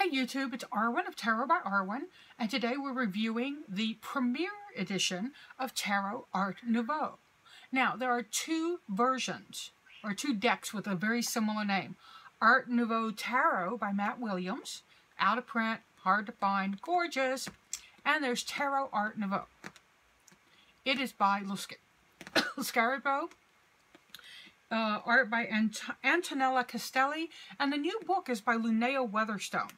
Hi YouTube, it's Arwen of Tarot by Arwen, and today we're reviewing the Premier Edition of Tarot Art Nouveau. Now, there are two versions, or two decks with a very similar name. Art Nouveau Tarot by Matt Williams, out of print, hard to find, gorgeous, and there's Tarot Art Nouveau. It is by Lo Scarabeo, art by Antonella Castelli, and the new book is by Lunea Weatherstone.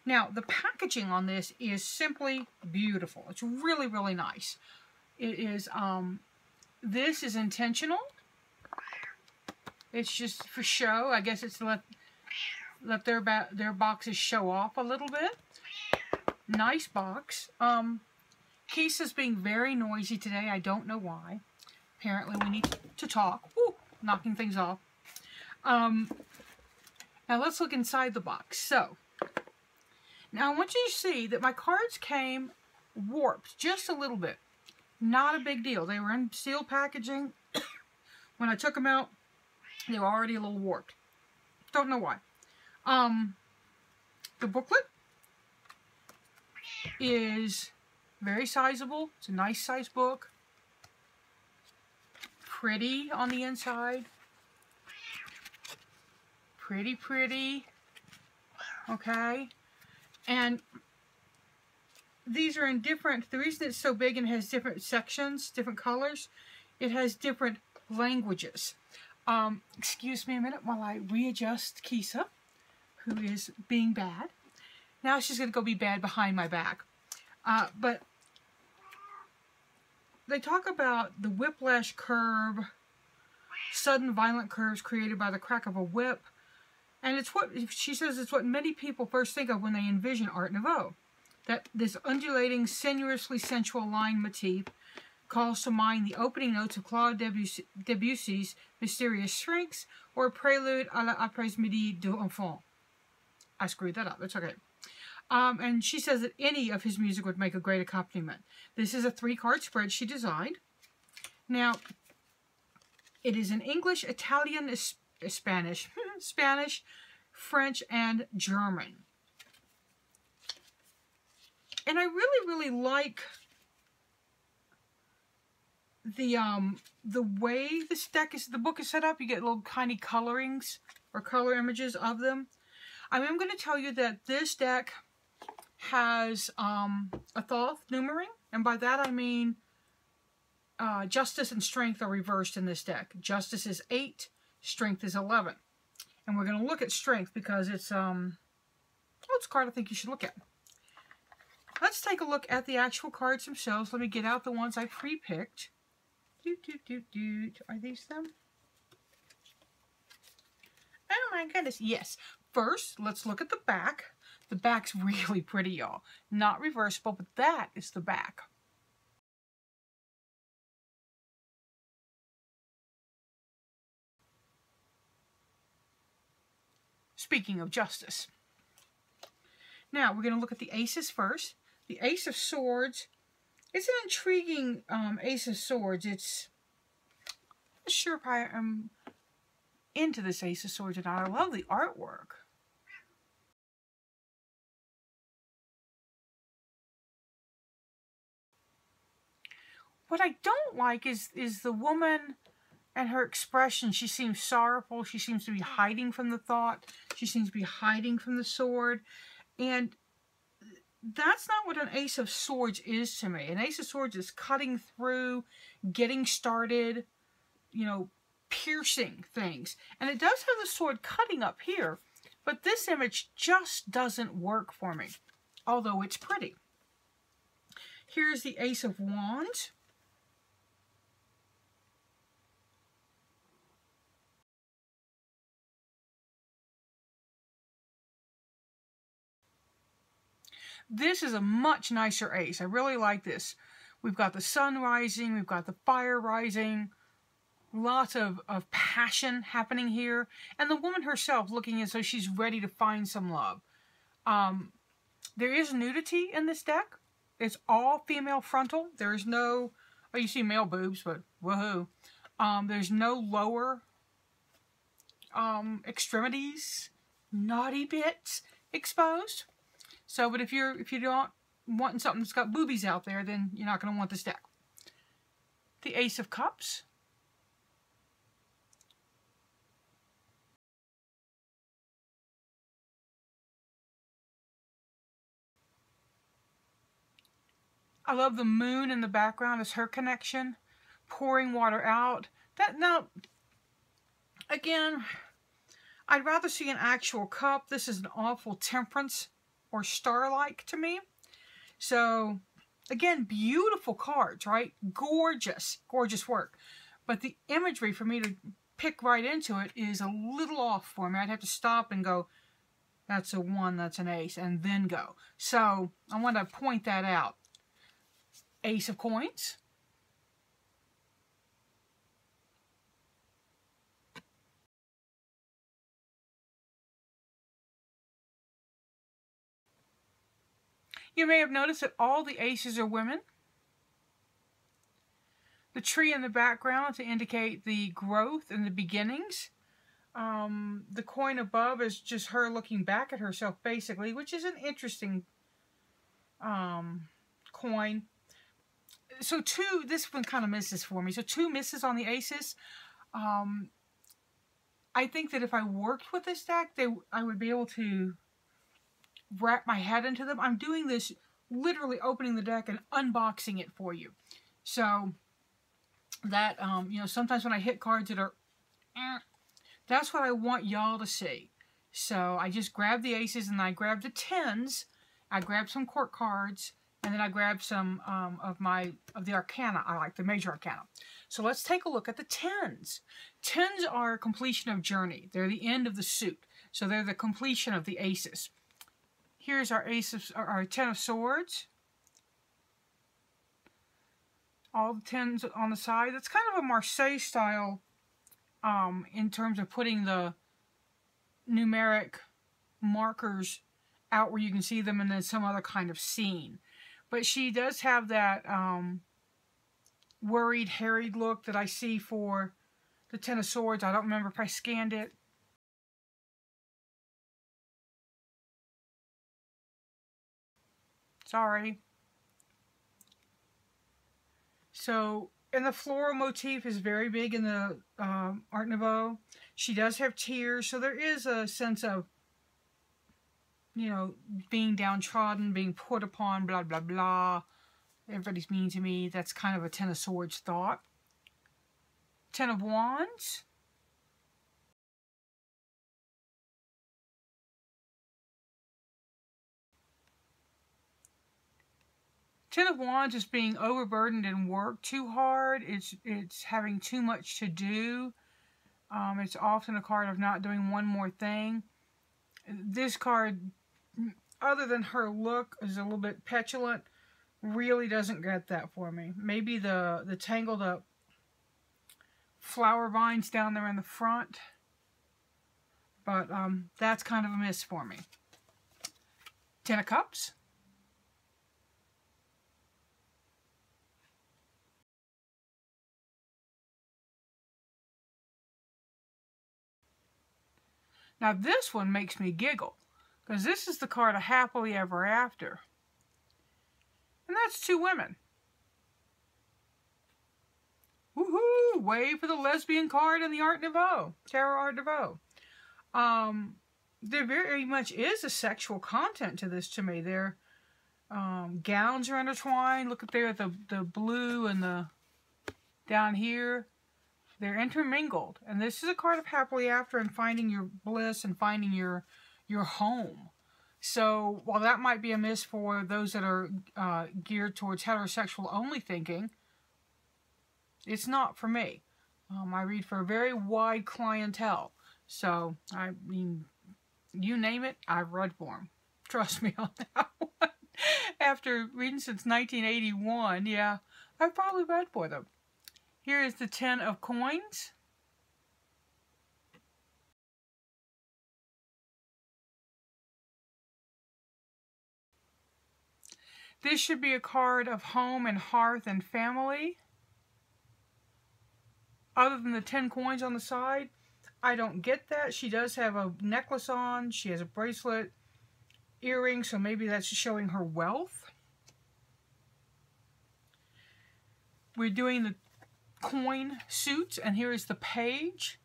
Now, the packaging on this is simply beautiful. It's really, really nice. It is, this is intentional. It's just for show. I guess it's to let their boxes show off a little bit. Nice box. Keesa's being very noisy today. I don't know why. Apparently we need to talk. Woo, knocking things off. Now let's look inside the box. So, now I want you to see that my cards came warped just a little bit. Not a big deal. They were in sealed packaging. When I took them out, they were already a little warped. Don't know why. The booklet is very sizable. It's a nice size book. Pretty on the inside. Pretty, pretty. Okay. And these are in different, the reason it's so big and has different sections, different colors, it has different languages. Excuse me a minute while I readjust Keesa, who is being bad. Now she's going to go be bad behind my back. But they talk about the whiplash curve, sudden violent curves created by the crack of a whip. And it's what, she says, it's what many people first think of when they envision Art Nouveau. That this undulating, sinuously sensual line motif calls to mind the opening notes of Claude Debussy's Mysterious Shrinks or Prelude à l'après-midi d'enfant. I screwed that up, that's okay. And she says that any of his music would make a great accompaniment. This is a 3-card spread she designed. Now, it is in English, Italian, Spanish, French, and German. And I really, really like the way this deck is, the book is set up. You get little tiny colorings or color images of them. I am going to tell you that this deck has a Thoth numbering, and by that I mean Justice and Strength are reversed in this deck. Justice is 8, Strength is 11. And we're going to look at Strength because it's a card I think you should look at. Let's take a look at the actual cards themselves. Let me get out the ones I pre-picked. Are these them? Oh my goodness, yes. First, let's look at the back. The back's really pretty, y'all. Not reversible, but that is the back. Speaking of justice. Now, we're going to look at the aces first. The Ace of Swords. It's an intriguing Ace of Swords. It's I'm not sure if I am into this Ace of Swords or not. I love the artwork. What I don't like is the woman and her expression. She seems sorrowful. She seems to be hiding from the thought. She seems to be hiding from the sword. And that's not what an Ace of Swords is to me. An Ace of Swords is cutting through, getting started, you know, piercing things. And it does have the sword cutting up here, but this image just doesn't work for me, although it's pretty. Here's the Ace of Wands. This is a much nicer ace. I really like this. We've got the sun rising. We've got the fire rising. Lots of passion happening here. And the woman herself looking as though she's ready to find some love. There is nudity in this deck. It's all female frontal. There is no... Oh, you see male boobs, but woohoo. There's no lower extremities, naughty bits exposed. So, but if you don't wanting something that's got boobies out there, then you're not going to want this deck. The Ace of Cups. I love the moon in the background as her connection, pouring water out. That now, again, I'd rather see an actual cup. This is an awful temperance or star-like to me. So, again, beautiful cards, right? Gorgeous, gorgeous work. But the imagery for me to pick right into it is a little off for me. I'd have to stop and go, that's a 1, that's an ace, and then go. So, I want to point that out. Ace of Coins. You may have noticed that all the aces are women. The tree in the background to indicate the growth and the beginnings. The coin above is just her looking back at herself, basically, which is an interesting coin. So this one kind of misses for me. So 2 misses on the aces. I think that if I worked with this deck, I would be able to wrap my head into them. I'm doing this literally opening the deck and unboxing it for you. So that, you know, sometimes when I hit cards that are, that's what I want y'all to see. So I just grabbed the aces and I grabbed the 10s. I grabbed some court cards. And then I grabbed some of the arcana. I like the major arcana. So let's take a look at the 10s. 10s are completion of journey. They're the end of the suit. So they're the completion of the aces. Here's our our 10 of swords. All the 10s on the side. That's kind of a Marseille style in terms of putting the numeric markers out where you can see them and then some other kind of scene. But she does have that worried, harried look that I see for the 10 of Swords. I don't remember if I scanned it. Sorry. So, and the floral motif is very big in the Art Nouveau. She does have tears, so there is a sense of, you know, being downtrodden, being put upon, blah, blah, blah. Everybody's mean to me. That's kind of a 10 of Swords thought. 10 of Wands. Ten of Wands is being overburdened and worked too hard. It's having too much to do. It's often a card of not doing one more thing. This card, other than her look, is a little bit petulant. Really doesn't get that for me. Maybe the tangled up flower vines down there in the front. But that's kind of a miss for me. 10 of Cups. Now this one makes me giggle, because this is the card of Happily Ever After. And that's 2 women. Woohoo! Way for the lesbian card in the Art Nouveau, Tarot Art Nouveau. There very much is a sexual content to this to me. Their gowns are intertwined. Look up there at the blue and the down here. They're intermingled. And this is a card of Happily After and finding your bliss and finding your home. So while that might be a miss for those that are geared towards heterosexual only thinking, it's not for me. I read for a very wide clientele. So, I mean, you name it, I've read for them. Trust me on that one. After reading since 1981, yeah, I've probably read for them. Here is the 10 of Coins. This should be a card of home and hearth and family. Other than the 10 coins on the side, I don't get that. She does have a necklace on. She has a bracelet. earrings, so maybe that's showing her wealth. We're doing the coin suits, and here is the page.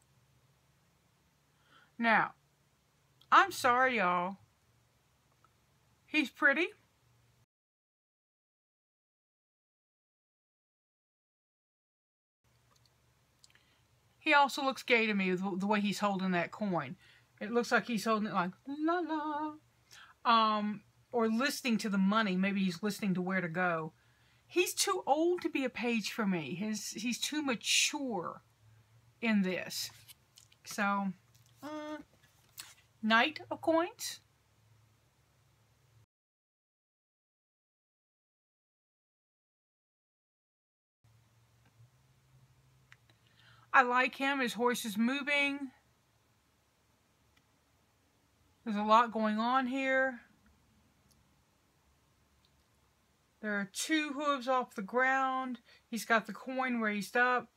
Now, I'm sorry, y'all. He's pretty. He also looks gay to me with the way he's holding that coin. It looks like he's holding it like, la la. Or listening to the money. Maybe he's listening to where to go. He's too old to be a page for me. He's too mature in this. So, Knight of Coins. I like him. His horse is moving. There's a lot going on here. There are 2 hooves off the ground. He's got the coin raised up.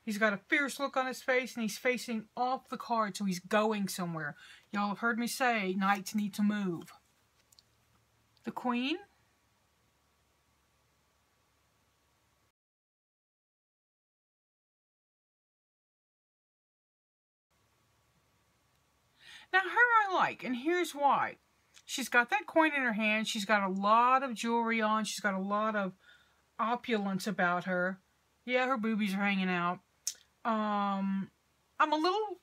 He's got a fierce look on his face, and he's facing off the card, so he's going somewhere. Y'all have heard me say, knights need to move. The queen. Now, her I like, and here's why. She's got that coin in her hand. She's got a lot of jewelry on. She's got a lot of opulence about her. Yeah, her boobies are hanging out. I'm a little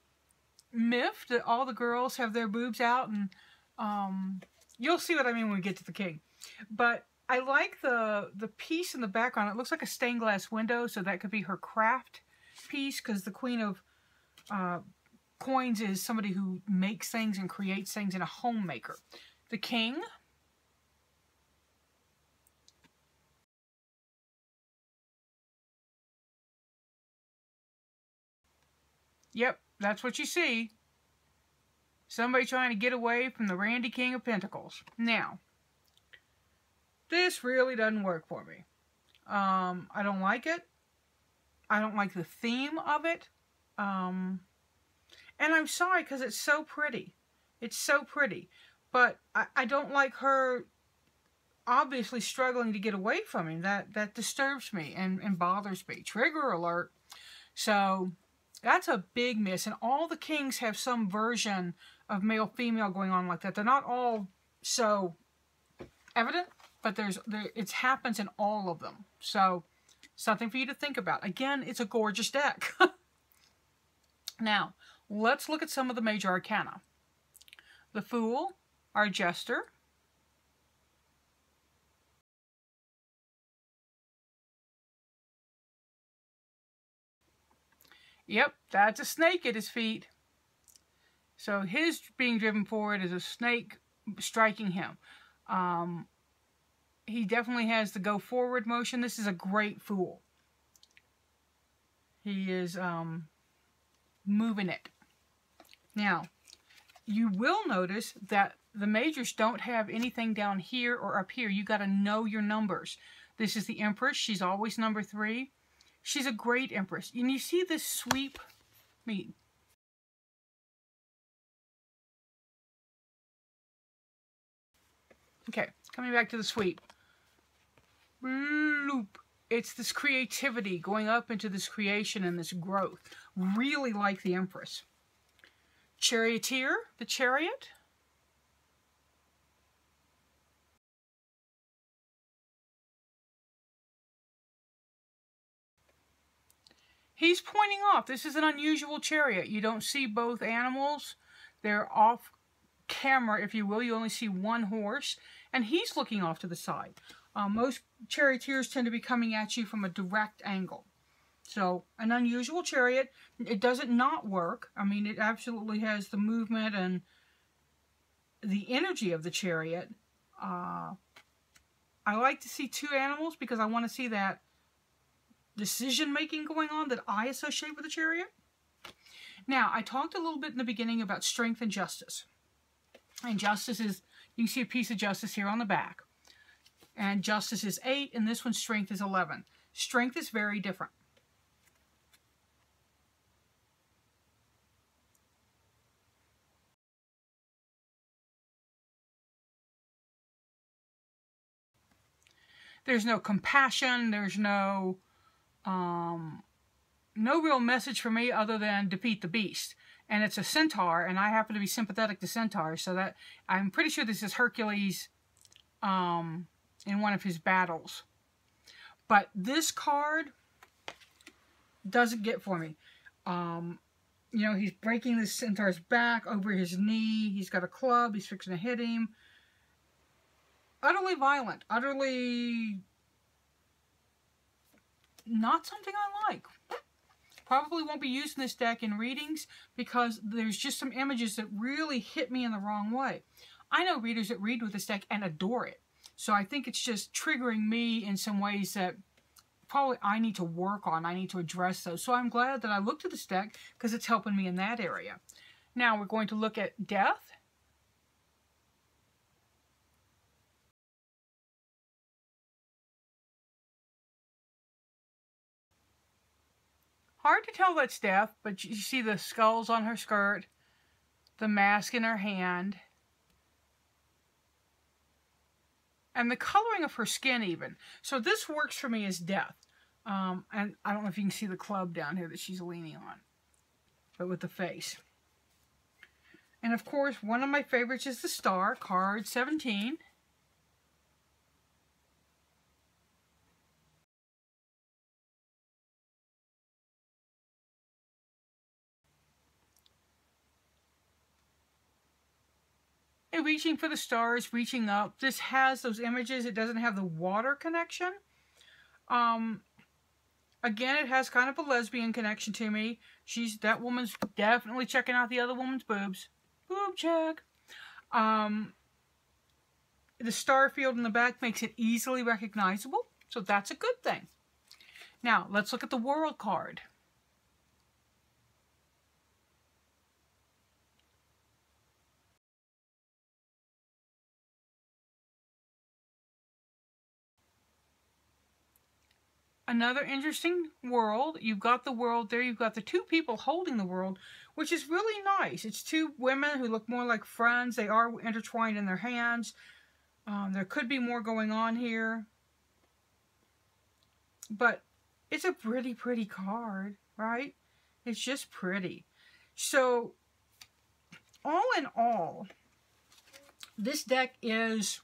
miffed that all the girls have their boobs out, and you'll see what I mean when we get to the king. But I like the piece in the background. It looks like a stained glass window, so that could be her craft piece, because the queen of coins is somebody who makes things and creates things, and a homemaker. The king. Yep, that's what you see. Somebody trying to get away from the Randy King of Pentacles. Now, this really doesn't work for me. I don't like it. I don't like the theme of it. And I'm sorry, because it's so pretty. It's so pretty. But I don't like her obviously struggling to get away from him. That disturbs me and bothers me. Trigger alert. So that's a big miss. And all the kings have some version of male-female going on like that. They're not all so evident, but it happens in all of them. So something for you to think about. Again, it's a gorgeous deck. Now, let's look at some of the major arcana. The Fool, our Jester. Yep, that's a snake at his feet. So his being driven forward is a snake striking him. He definitely has the go forward motion. This is a great Fool. He is moving it. Now, you will notice that the majors don't have anything down here or up here. You got to know your numbers. This is the Empress. She's always number 3. She's a great Empress. And you see this sweep? Okay, coming back to the sweep. Loop. It's this creativity going up into this creation and this growth. Really like the Empress. Charioteer, the Chariot. He's pointing off. This is an unusual chariot. You don't see both animals. They're off camera, if you will. You only see one horse. And he's looking off to the side. Most charioteers tend to be coming at you from a direct angle. So, an unusual chariot. It doesn't not work. I mean, it absolutely has the movement and the energy of the chariot. I like to see 2 animals because I want to see that decision-making going on that I associate with the chariot. Now, I talked a little bit in the beginning about strength and justice. And justice is, you can see a piece of justice here on the back. And justice is 8, and this one's strength is 11. Strength is very different. There's no compassion. There's no real message for me other than defeat the beast. And it's a centaur, and I happen to be sympathetic to centaurs, so that I'm pretty sure this is Hercules in one of his battles. But this card doesn't get for me. You know, he's breaking the centaur's back over his knee. He's got a club. He's fixing to hit him. Utterly violent. Utterly not something I like. Probably won't be using this deck in readings because there's just some images that really hit me in the wrong way. I know readers that read with this deck and adore it. So I think it's just triggering me in some ways that probably I need to work on. I need to address those. So I'm glad that I looked at this deck because it's helping me in that area. Now we're going to look at death. Hard to tell that's death, but you see the skulls on her skirt, the mask in her hand, and the coloring of her skin even. So this works for me as death. And I don't know if you can see the club down here that she's leaning on, but with the face. And of course, one of my favorites is the star, card 17. And reaching for the stars, reaching up. This has those images. It doesn't have the water connection. Again, it has kind of a lesbian connection to me. That woman's definitely checking out the other woman's boobs. Boob check. The star field in the back makes it easily recognizable. So that's a good thing. Now, let's look at the world card. Another interesting world. You've got the world there. You've got the two people holding the world, which is really nice. It's two women who look more like friends. They are intertwined in their hands. There could be more going on here. But it's a pretty, pretty card, right? It's just pretty. So, all in all, this deck is...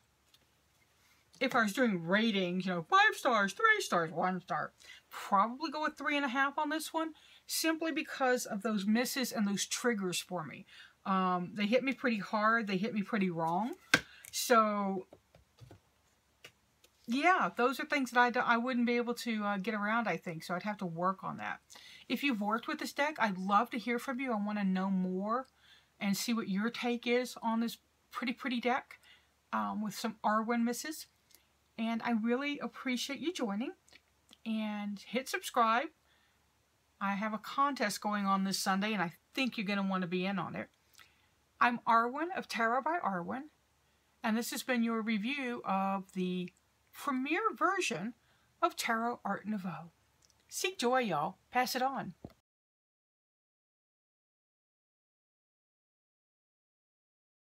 If I was doing ratings, you know, 5 stars, 3 stars, 1 star, probably go with 3.5 on this one, simply because of those misses and those triggers for me. They hit me pretty hard. They hit me pretty wrong. So, yeah, those are things that I wouldn't be able to get around, I think. So I'd have to work on that. If you've worked with this deck, I'd love to hear from you. I want to know more and see what your take is on this pretty, pretty deck with some Arwen misses. And I really appreciate you joining, and hit subscribe. I have a contest going on this Sunday, and I think you're going to want to be in on it. I'm Arwen of Tarot by Arwen, and this has been your review of the premiere version of Tarot Art Nouveau. Seek joy, y'all. Pass it on.